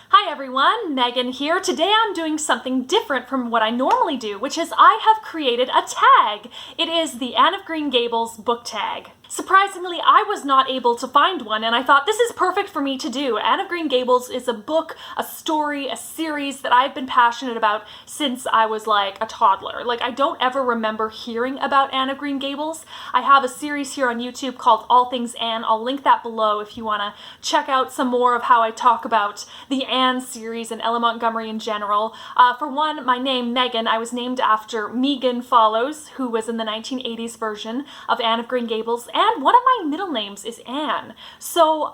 Hi everyone, Megan here. Today I'm doing something different from what I normally do, which is I have created a tag. It is the Anne of Green Gables book tag. Surprisingly, I was not able to find one, and I thought this is perfect for me to do. Anne of Green Gables is a book, a story, a series that I've been passionate about since I was like a toddler. Like, I don't ever remember hearing about Anne of Green Gables. I have a series here on YouTube called All Things Anne. I'll link that below if you want to check out some more of how I talk about the Anne series and LM Montgomery in general. For one, my name, Megan, I was named after Megan Follows, who was in the 1980s version of Anne of Green Gables, and one of my middle names is Anne. So,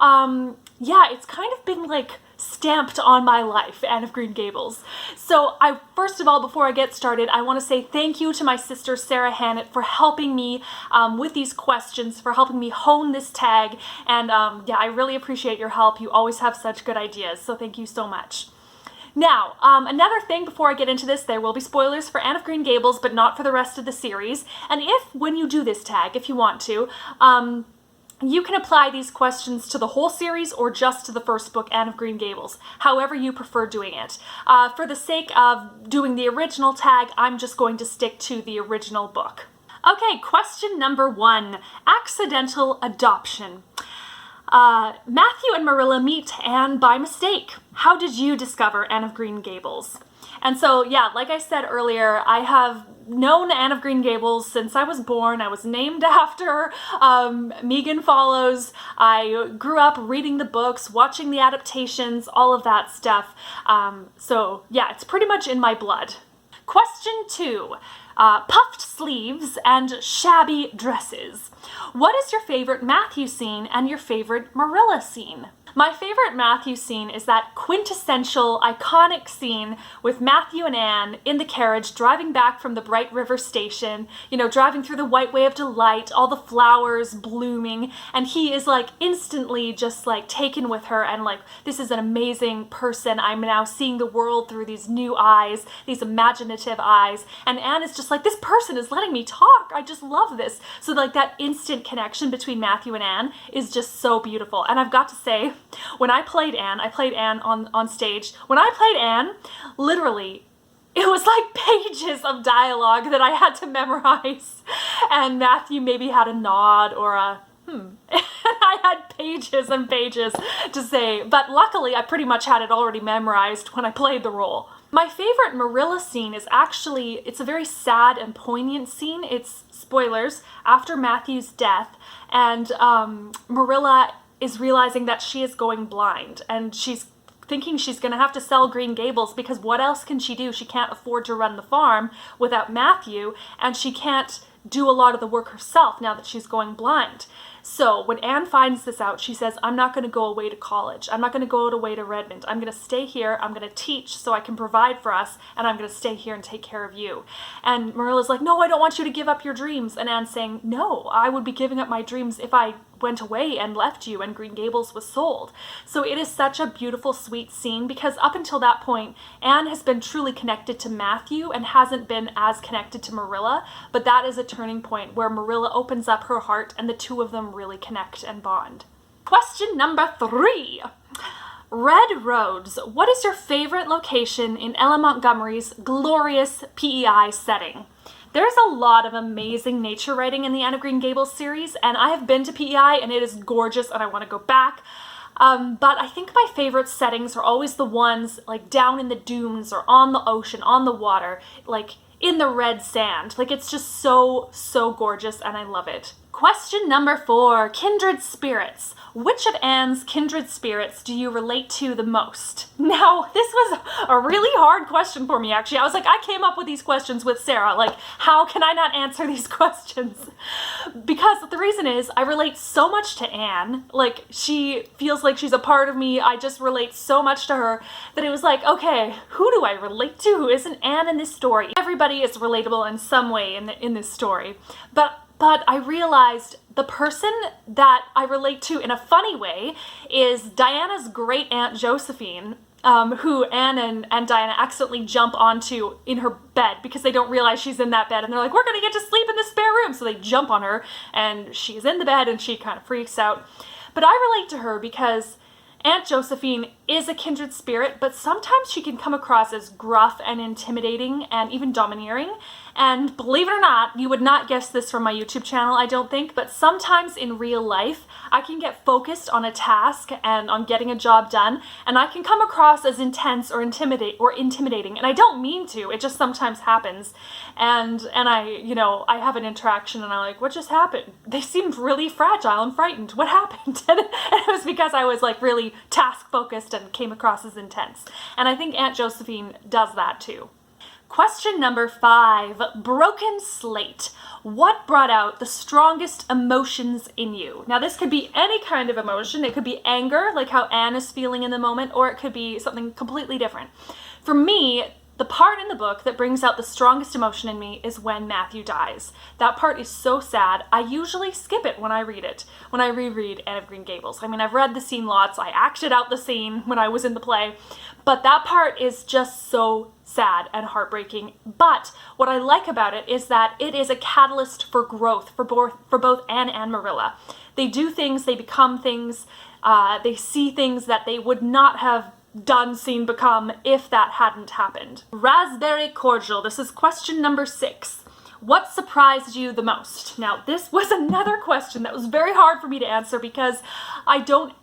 yeah, it's kind of been like stamped on my life, Anne of Green Gables. So first of all, before I get started, I want to say thank you to my sister Sarah Hannett for helping me with these questions, for helping me hone this tag, and yeah, I really appreciate your help. You always have such good ideas, so thank you so much. Now, another thing before I get into this, there will be spoilers for Anne of Green Gables, but not for the rest of the series. And when you do this tag, if you want to, you can apply these questions to the whole series or just to the first book, Anne of Green Gables, however you prefer doing it. For the sake of doing the original tag, I'm just going to stick to the original book. Okay, question number 1, accidental adoption. Matthew and Marilla meet Anne by mistake. How did you discover Anne of Green Gables? And so, yeah, like I said earlier, I have known Anne of Green Gables since I was born. I was named after Megan Follows. I grew up reading the books, watching the adaptations, all of that stuff. So, yeah, it's pretty much in my blood. Question 2. Puffed sleeves and shabby dresses. What is your favorite Matthew scene and your favorite Marilla scene? My favorite Matthew scene is that quintessential, iconic scene with Matthew and Anne in the carriage driving back from the Bright River station, you know, driving through the White Way of Delight, all the flowers blooming, and he is like instantly just like taken with her and like, this is an amazing person. I'm now seeing the world through these new eyes, these imaginative eyes, and Anne is just like, this person is letting me talk. I just love this. So like that instant connection between Matthew and Anne is just so beautiful. And I've got to say, when I played Anne on stage. When I played Anne, literally, it was like pages of dialogue that I had to memorize. And Matthew maybe had a nod or a and I had pages and pages to say. But luckily, I pretty much had it already memorized when I played the role. My favorite Marilla scene is actually, it's a very sad and poignant scene. It's, spoilers, after Matthew's death. And Marilla is realizing that she is going blind, and she's thinking she's going to have to sell Green Gables because what else can she do? She can't afford to run the farm without Matthew, and she can't do a lot of the work herself now that she's going blind. So when Anne finds this out, she says, I'm not going to go away to college. I'm not going to go away to Redmond. I'm going to stay here. I'm going to teach so I can provide for us, and I'm going to stay here and take care of you. And Marilla's like, no, I don't want you to give up your dreams. And Anne's saying, no, I would be giving up my dreams if I went away and left you and Green Gables was sold. So it is such a beautiful, sweet scene because up until that point, Anne has been truly connected to Matthew and hasn't been as connected to Marilla, but that is a turning point where Marilla opens up her heart and the two of them really connect and bond. Question number 3. Red Roads. What is your favorite location in LM Montgomery's glorious PEI setting? There's a lot of amazing nature writing in the Anne of Green Gables series, and I have been to PEI and it is gorgeous and I want to go back. But I think my favorite settings are always the ones like down in the dunes or on the ocean, on the water, like in the red sand. Like it's just so, so gorgeous and I love it. Question number 4, Kindred Spirits. Which of Anne's kindred spirits do you relate to the most? Now, this was a really hard question for me, actually. I was like, I came up with these questions with Sarah. Like, how can I not answer these questions? Because the reason is, I relate so much to Anne. Like, she feels like she's a part of me. I just relate so much to her that it was like, okay, who do I relate to? Who isn't Anne in this story? Everybody is relatable in some way in this story. But I realized the person that I relate to in a funny way is Diana's great aunt Josephine, who Anne and Diana accidentally jump onto in her bed because they don't realize she's in that bed, and they're like, we're gonna get to sleep in the spare room, so they jump on her and she's in the bed and she kind of freaks out. But I relate to her because Aunt Josephine is a kindred spirit, but sometimes she can come across as gruff and intimidating and even domineering. And believe it or not, you would not guess this from my YouTube channel, I don't think, but sometimes in real life, I can get focused on a task and on getting a job done, and I can come across as intense or intimidating, and I don't mean to, it just sometimes happens. And I have an interaction and I'm like, what just happened? They seemed really fragile and frightened. What happened? And it was because I was like really task focused and came across as intense. And I think Aunt Josephine does that too. Question number 5, broken slate. What brought out the strongest emotions in you? Now this could be any kind of emotion. It could be anger, like how Anne is feeling in the moment, or it could be something completely different. For me, the part in the book that brings out the strongest emotion in me is when Matthew dies. That part is so sad. I usually skip it when I read it, when I reread Anne of Green Gables. I mean, I've read the scene lots. I acted out the scene when I was in the play, but that part is just so sad and heartbreaking. But what I like about it is that it is a catalyst for growth for both Anne and Marilla. They do things, they become things, they see things that they would not have done, seen, become if that hadn't happened. Raspberry Cordial. This is question number 6. What surprised you the most? Now, this was another question that was very hard for me to answer because I don't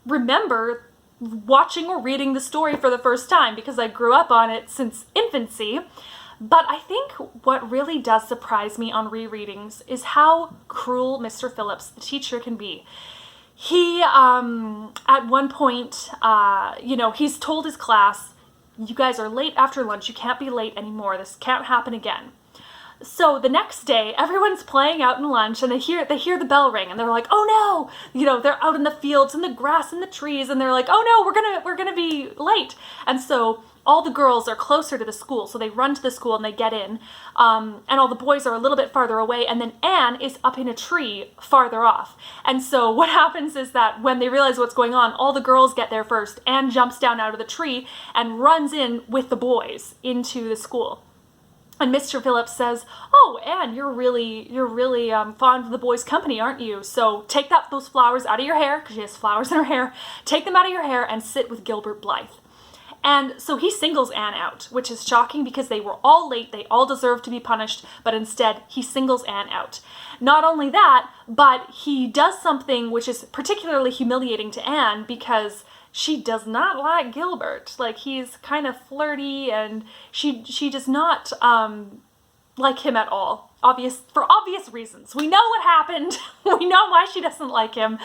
remember watching or reading the story for the first time because I grew up on it since infancy. But I think what really does surprise me on rereadings is how cruel Mr. Phillips, the teacher, can be. He, at one point, he's told his class, you guys are late after lunch, you can't be late anymore, this can't happen again. So the next day, everyone's playing out in lunch, and they hear the bell ring, and they're like, oh no, they're out in the fields, and the grass, and the trees, and they're like, oh no, we're gonna be late. And so all the girls are closer to the school, so they run to the school and they get in, and all the boys are a little bit farther away, and then Anne is up in a tree farther off. And so what happens is that when they realize what's going on, all the girls get there first. Anne jumps down out of the tree and runs in with the boys into the school. And Mr. Phillips says, oh, Anne, you're really fond of the boys' company, aren't you? So take those flowers out of your hair, because she has flowers in her hair, take them out of your hair and sit with Gilbert Blythe. And so he singles Anne out, which is shocking because they were all late, they all deserved to be punished, but instead he singles Anne out. Not only that, but he does something which is particularly humiliating to Anne because she does not like Gilbert. Like, he's kind of flirty, and she does not like him at all. For obvious reasons. We know what happened. We know why she doesn't like him.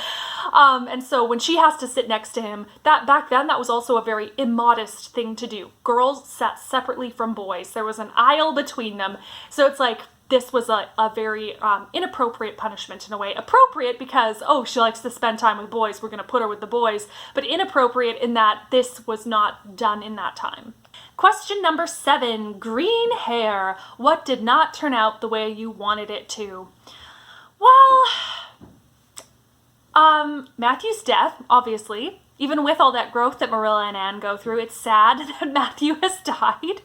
And so when she has to sit next to him, back then that was also a very immodest thing to do. Girls sat separately from boys. There was an aisle between them. So it's like, this was a very inappropriate punishment in a way. Appropriate because, she likes to spend time with boys, we're going to put her with the boys. But inappropriate in that this was not done in that time. Question number 7, green hair. What did not turn out the way you wanted it to? Well, Matthew's death, obviously. Even with all that growth that Marilla and Anne go through, it's sad that Matthew has died.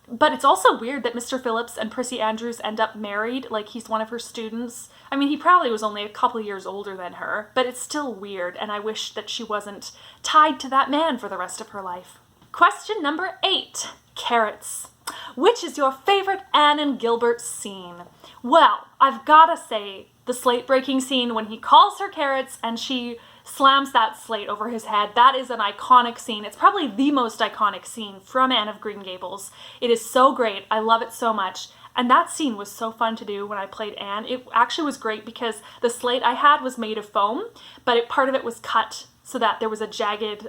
But it's also weird that Mr. Phillips and Prissy Andrews end up married, like he's one of her students. I mean, he probably was only a couple years older than her, but it's still weird, and I wish that she wasn't tied to that man for the rest of her life. Question number 8, carrots. Which is your favorite Anne and Gilbert scene? Well, I've gotta say, the slate breaking scene when he calls her carrots and she slams that slate over his head. That is an iconic scene. It's probably the most iconic scene from Anne of Green Gables. It is so great. I love it so much. And that scene was so fun to do when I played Anne. It actually was great because the slate I had was made of foam, but part of it was cut so that there was a jagged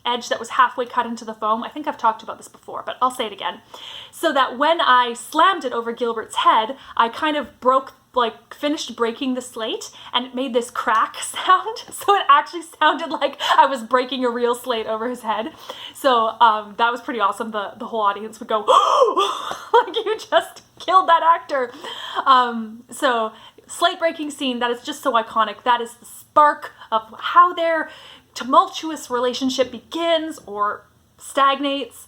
edge that was halfway cut into the foam. I think I've talked about this before, but I'll say it again. So that when I slammed it over Gilbert's head, I kind of finished breaking the slate, and it made this crack sound. So it actually sounded like I was breaking a real slate over his head. So that was pretty awesome. The whole audience would go, like, you just killed that actor. So slate breaking scene, that is just so iconic. That is the spark of how their tumultuous relationship begins or stagnates.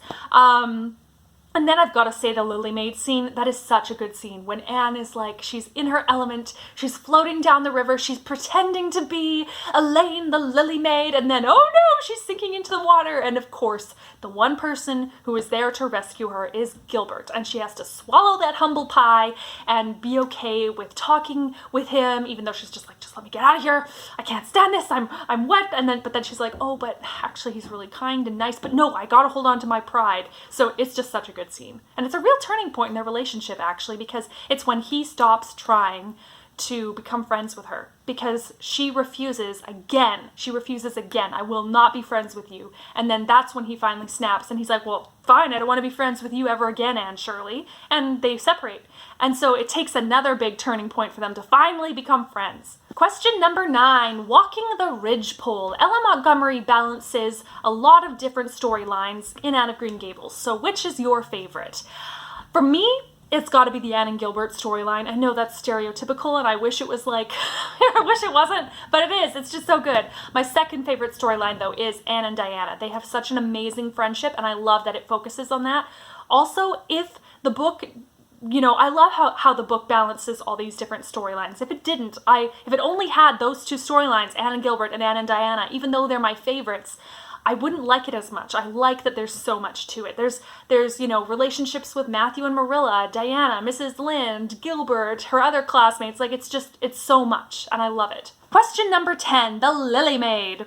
And then I've got to say the Lily Maid scene, that is such a good scene. When Anne is like, she's in her element, she's floating down the river, she's pretending to be Elaine the Lily Maid, and then, oh no, she's sinking into the water. And of course, the one person who is there to rescue her is Gilbert. And she has to swallow that humble pie and be okay with talking with him, even though she's just like, just let me get out of here. I can't stand this. I'm wet. But then she's like, oh, but actually he's really kind and nice, but no, I gotta hold on to my pride. So it's just such a good scene. And it's a real turning point in their relationship, actually, because it's when he stops trying to become friends with her, because she refuses again. I will not be friends with you. And then that's when he finally snaps, and he's like, well, fine, I don't want to be friends with you ever again, Anne Shirley. And they separate. And so it takes another big turning point for them to finally become friends. Question number 9, walking the ridgepole. LM Montgomery balances a lot of different storylines in Anne of Green Gables. So which is your favorite? For me, it's got to be the Anne and Gilbert storyline. I know that's stereotypical, and I wish it was like, I wish it wasn't, but it is. It's just so good. My second favorite storyline, though, is Anne and Diana. They have such an amazing friendship, and I love that it focuses on that. Also, if the book, I love how the book balances all these different storylines. If it didn't, if it only had those two storylines, Anne and Gilbert and Anne and Diana, even though they're my favorites, I wouldn't like it as much. I like that there's so much to it. There's relationships with Matthew and Marilla, Diana, Mrs. Lynde, Gilbert, her other classmates. Like, it's so much, and I love it. Question number 10, the Lily Maid.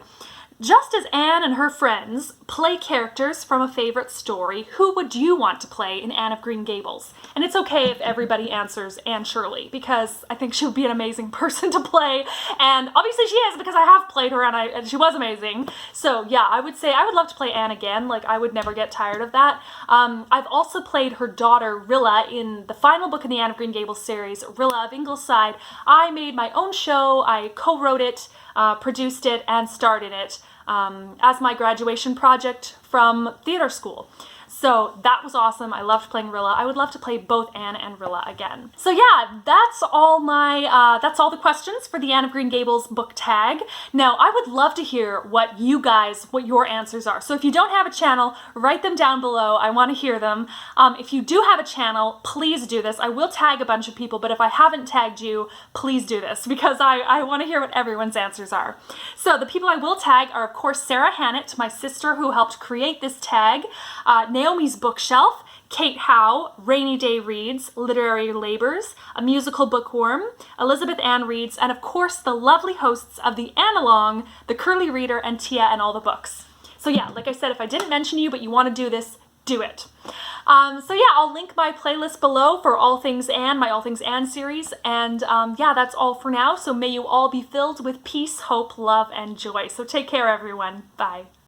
Just as Anne and her friends play characters from a favorite story, who would you want to play in Anne of Green Gables? And it's okay if everybody answers Anne Shirley, because I think she would be an amazing person to play. And obviously she is, because I have played her and she was amazing. So yeah, I would say I would love to play Anne again. Like, I would never get tired of that. I've also played her daughter, Rilla, in the final book in the Anne of Green Gables series, Rilla of Ingleside. I made my own show. I co-wrote it, produced it, and starred in it as my graduation project from theater school. So that was awesome. I loved playing Rilla. I would love to play both Anne and Rilla again. So yeah, that's all the questions for the Anne of Green Gables book tag. Now, I would love to hear what your answers are. So if you don't have a channel, write them down below. I want to hear them. If you do have a channel, please do this. I will tag a bunch of people, but if I haven't tagged you, please do this, because I want to hear what everyone's answers are. So the people I will tag are, of course, Sarah Hannett, my sister who helped create this tag, Naomi's Bookshelf, Kate Howe, Rainy Day Reads, Literary Labors, A Musical Bookworm, Elizabeth Ann Reads, and of course the lovely hosts of the Anne-along, The Curly Reader, and Tia and All the Books. So yeah, like I said, if I didn't mention you but you want to do this, do it. So yeah, I'll link my playlist below for All Things Anne, my All Things Anne series, and yeah, that's all for now. So may you all be filled with peace, hope, love, and joy. So take care, everyone. Bye.